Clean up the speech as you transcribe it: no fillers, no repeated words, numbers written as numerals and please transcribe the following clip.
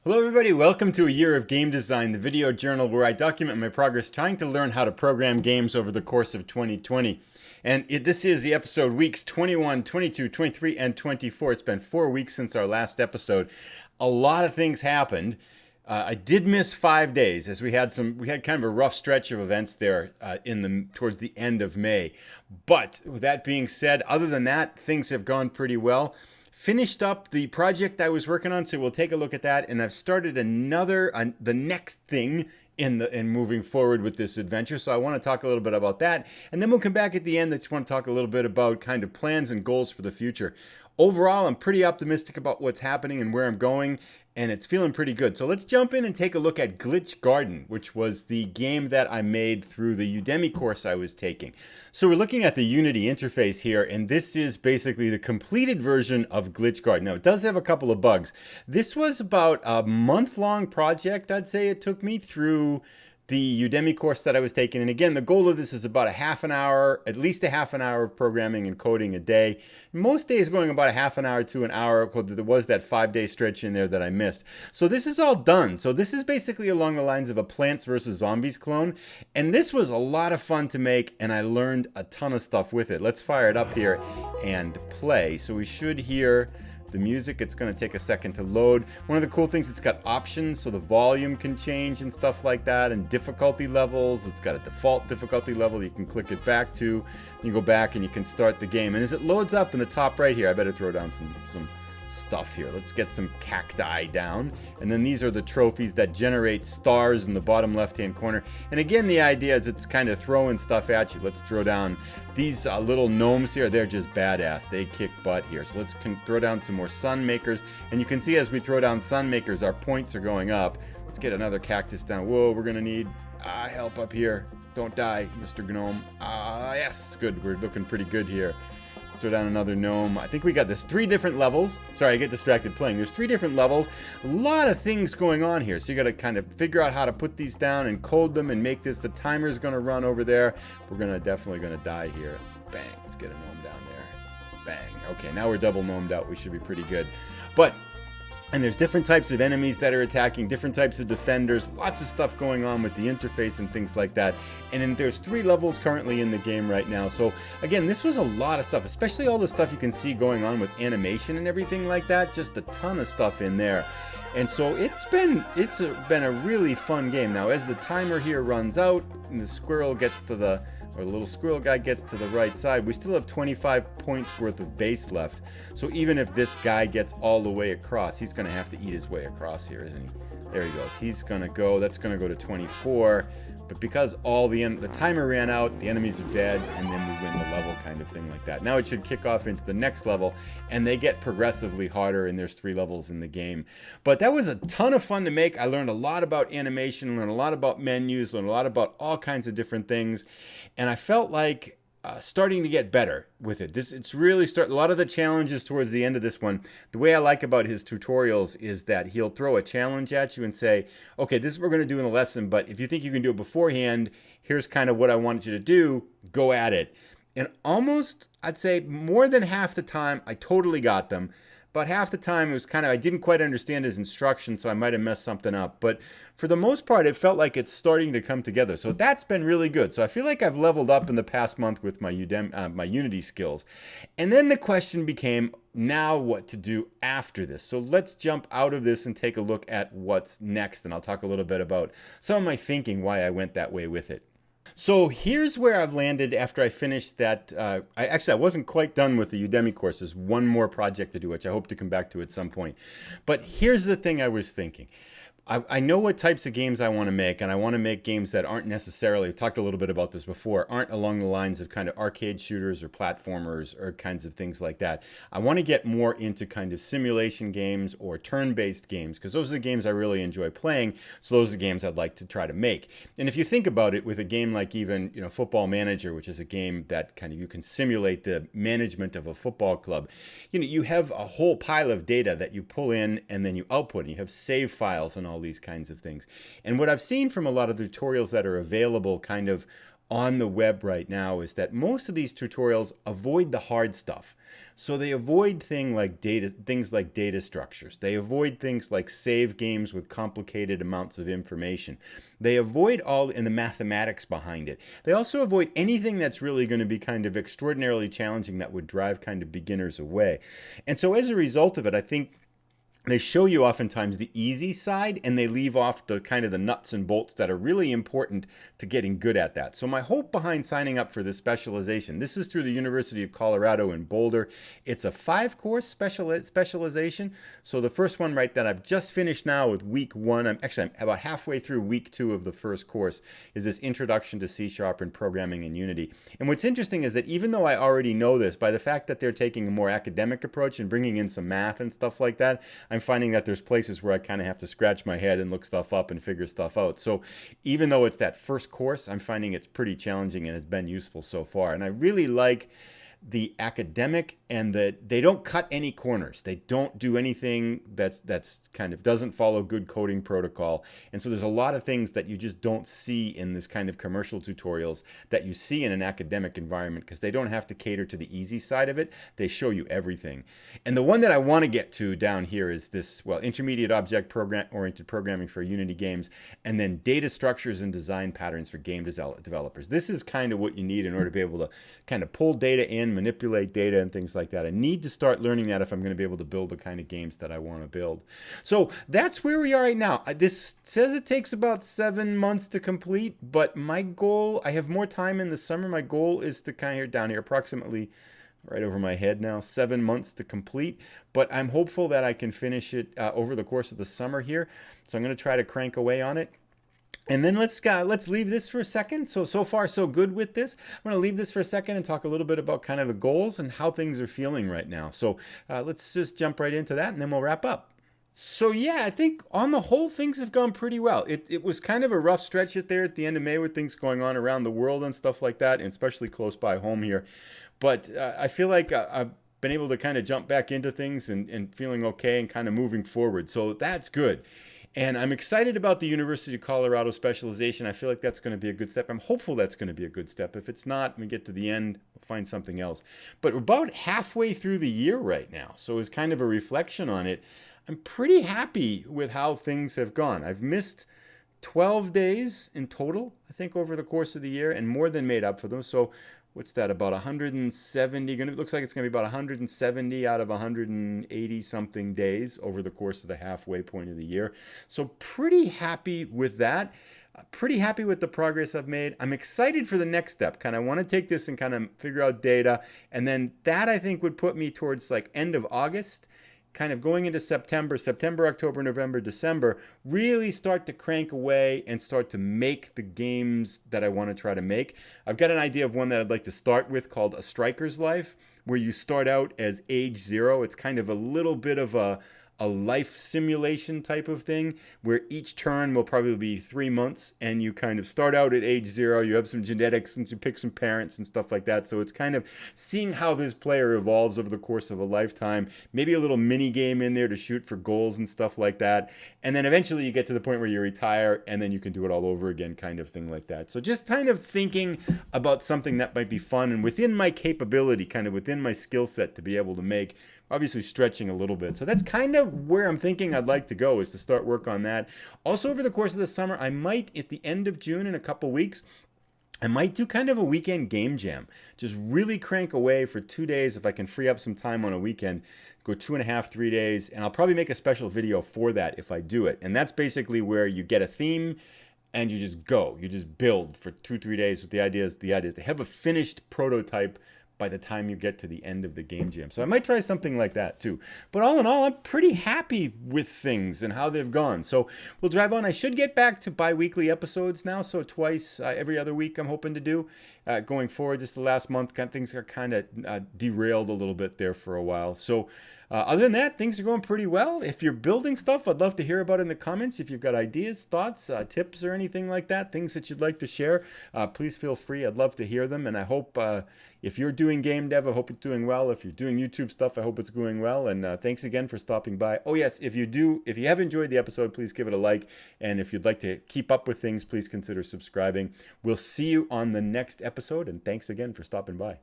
Hello everybody, welcome to A Year of Game Design, the video journal where I document my progress trying to learn how to program games over the course of 2020. And this is the episode weeks 21, 22, 23, and 24. It's been 4 weeks since our last episode. A lot of things happened. I did miss 5 days as we had kind of a rough stretch of events there towards the end of May. But with that being said, other than that, things have gone pretty well. Finished up the project I was working on, so we'll take a look at that. And I've started the next thing in moving forward with this adventure. So I want to talk a little bit about that, and then we'll come back at the end. I just want to talk a little bit about kind of plans and goals for the future. Overall, I'm pretty optimistic about what's happening and where I'm going, and it's feeling pretty good. So let's jump in and take a look at Glitch Garden, which was the game that I made through the Udemy course I was taking. So we're looking at the Unity interface here, and this is basically the completed version of Glitch Garden. Now, it does have a couple of bugs. This was about a month-long project, I'd say it took me, through the Udemy course that I was taking. And again, the goal of this is about a half an hour, at least a half an hour of programming and coding a day. Most days going about a half an hour to an hour. There was that 5-day stretch in there that I missed. So this is all done. So this is basically along the lines of a Plants vs. Zombies clone. And this was a lot of fun to make, and I learned a ton of stuff with it. Let's fire it up here and play. So we should hear the music. It's going to take a second to load. One of the cool things, it's got options, so the volume can change and stuff like that, and difficulty levels. It's got a default difficulty level you can click it back to. You go back and you can start the game. And as it loads up in the top right here, I better throw down some stuff here. Let's get some cacti down. And then these are the trophies that generate stars in the bottom left-hand corner. And again, the idea is it's kind of throwing stuff at you. Let's throw down these little gnomes here. They're just badass. They kick butt here. So let's throw down some more sun makers. And you can see as we throw down sun makers, our points are going up. Let's get another cactus down. Whoa, we're gonna need help up here. Don't die, Mr. Gnome. Yes, good. We're looking pretty good here. Throw down another gnome. I think we got this 3 different levels. Sorry, I get distracted playing. There's 3 different levels. A lot of things going on here. So you got to kind of figure out how to put these down and code them and make this. The timer's going to run over there. We're definitely going to die here. Bang. Let's get a gnome down there. Bang. Okay, now we're double gnomed out. We should be pretty good. And there's different types of enemies that are attacking, different types of defenders, lots of stuff going on with the interface and things like that. And then there's 3 levels currently in the game right now. So again, this was a lot of stuff, especially all the stuff you can see going on with animation and everything like that. Just a ton of stuff in there. And so it's been a really fun game. Now, as the timer here runs out and the squirrel gets to the little squirrel guy gets to the right side, we still have 25 points worth of base left. So even if this guy gets all the way across, he's going to have to eat his way across here, isn't he? There he goes. He's going to go. That's going to go to 24. But because the timer ran out, the enemies are dead, and then we win the level, kind of thing like that. Now it should kick off into the next level, and they get progressively harder, and there's 3 levels in the game. But that was a ton of fun to make. I learned a lot about animation, learned a lot about menus, learned a lot about all kinds of different things, and I felt like starting to get better with it. It's really a lot of the challenges towards the end of this one. The way I like about his tutorials is that he'll throw a challenge at you and say, okay, this is what we're going to do in the lesson, but if you think you can do it beforehand, here's kind of what I want you to do. Go at it. And almost, I'd say more than half the time, I totally got them. But half the time it was I didn't quite understand his instructions, so I might have messed something up. But for the most part, it felt like it's starting to come together. So that's been really good. So I feel like I've leveled up in the past month with my my Unity skills. And then the question became, now what to do after this? So let's jump out of this and take a look at what's next. And I'll talk a little bit about some of my thinking, why I went that way with it. So here's where I've landed after I finished that. I wasn't quite done with the Udemy course. There's one more project to do, which I hope to come back to at some point. But here's the thing I was thinking. I know what types of games I want to make, and I want to make games that aren't necessarily, we've talked a little bit about this before, aren't along the lines of kind of arcade shooters or platformers or kinds of things like that. I want to get more into kind of simulation games or turn-based games, because those are the games I really enjoy playing, so those are the games I'd like to try to make. And if you think about it, with a game like even, Football Manager, which is a game that kind of you can simulate the management of a football club, you have a whole pile of data that you pull in and then you output, and you have save files and all these kinds of things. And what I've seen from a lot of the tutorials that are available kind of on the web right now is that most of these tutorials avoid the hard stuff. So they avoid things like data structures. They avoid things like save games with complicated amounts of information. They avoid all in the mathematics behind it. They also avoid anything that's really going to be kind of extraordinarily challenging that would drive kind of beginners away. And so as a result of it, I think they show you oftentimes the easy side, and they leave off the kind of the nuts and bolts that are really important to getting good at that. So my hope behind signing up for this specialization, this is through the University of Colorado in Boulder. It's a 5-course specialization. So the first one, right, that I've just finished now with week 1, I'm about halfway through week 2 of the first course, is this Introduction to C# and Programming in Unity. And what's interesting is that even though I already know this, by the fact that they're taking a more academic approach and bringing in some math and stuff like that, I'm finding that there's places where I kind of have to scratch my head and look stuff up and figure stuff out. So even though it's that first course, I'm finding it's pretty challenging and has been useful so far. And I really like the academic and that they don't cut any corners. They don't do anything that's kind of doesn't follow good coding protocol. And so there's a lot of things that you just don't see in this kind of commercial tutorials that you see in an academic environment, because they don't have to cater to the easy side of it. They show you everything. And the one that I want to get to down here is this, well, intermediate object-oriented programming for Unity games, and then data structures and design patterns for game developers. This is kind of what you need in order to be able to kind of pull data in, manipulate data and things like that. I need to start learning that if I'm going to be able to build the kind of games that I want to build. So that's where we are right now. This says it takes about 7 months to complete, but my goal, I have more time in the summer. My goal is to kind of down here approximately right over my head now, 7 months to complete, but I'm hopeful that I can finish it over the course of the summer here. So I'm going to try to crank away on it. And then let's leave this for a second. So far, so good with this. I'm going to leave this for a second and talk a little bit about kind of the goals and how things are feeling right now. So let's just jump right into that, and then we'll wrap up. So yeah, I think on the whole, things have gone pretty well. It was kind of a rough stretch there at the end of May with things going on around the world and stuff like that, and especially close by home here. But I feel like I've been able to kind of jump back into things and feeling okay and kind of moving forward. So that's good. And I'm excited about the University of Colorado specialization. I feel like that's going to be a good step. I'm hopeful that's going to be a good step. If it's not, when we get to the end, we'll find something else. But we're about halfway through the year right now. So as kind of a reflection on it, I'm pretty happy with how things have gone. I've missed 12 days in total, I think, over the course of the year, and more than made up for them. So what's that, about 170? It looks like it's going to be about 170 out of 180 something days over the course of the halfway point of the year. So pretty happy with that. Pretty happy with the progress I've made. I'm excited for the next step. Kind of want to take this and kind of figure out data. And then that, I think, would put me towards like end of August, kind of going into September, October, November, December, really start to crank away and start to make the games that I want to try to make. I've got an idea of one that I'd like to start with called A Striker's Life, where you start out as age 0. It's kind of a little bit of a life simulation type of thing, where each turn will probably be 3 months, and you kind of start out at age 0. You have some genetics and you pick some parents and stuff like that. So it's kind of seeing how this player evolves over the course of a lifetime, maybe a little mini game in there to shoot for goals and stuff like that. And then eventually you get to the point where you retire, and then you can do it all over again, kind of thing like that. So just kind of thinking about something that might be fun and within my capability, kind of within my skill set to be able to make, obviously stretching a little bit. So that's kind of where I'm thinking I'd like to go, is to start work on that. Also, over the course of the summer, I might, at the end of June, in a couple weeks, I might do kind of a weekend game jam. Just really crank away for 2 days if I can free up some time on a weekend. Go 2.5, 3 days, and I'll probably make a special video for that if I do it. And that's basically where you get a theme and you just go. You just build for 2-3 days. With the idea is to have a finished prototype by the time you get to the end of the game jam. So I might try something like that too. But all in all, I'm pretty happy with things and how they've gone. So we'll drive on. I should get back to bi-weekly episodes now. So twice every other week I'm hoping to do. Going forward, just the last month, things got kind of derailed a little bit there for a while. So Other than that, things are going pretty well. If you're building stuff, I'd love to hear about it in the comments. If you've got ideas, thoughts, tips, or anything like that, things that you'd like to share, please feel free. I'd love to hear them. And I hope if you're doing game dev, I hope it's doing well. If you're doing YouTube stuff, I hope it's going well. And thanks again for stopping by. Oh yes, if you have enjoyed the episode, please give it a like. And if you'd like to keep up with things, please consider subscribing. We'll see you on the next episode. And thanks again for stopping by.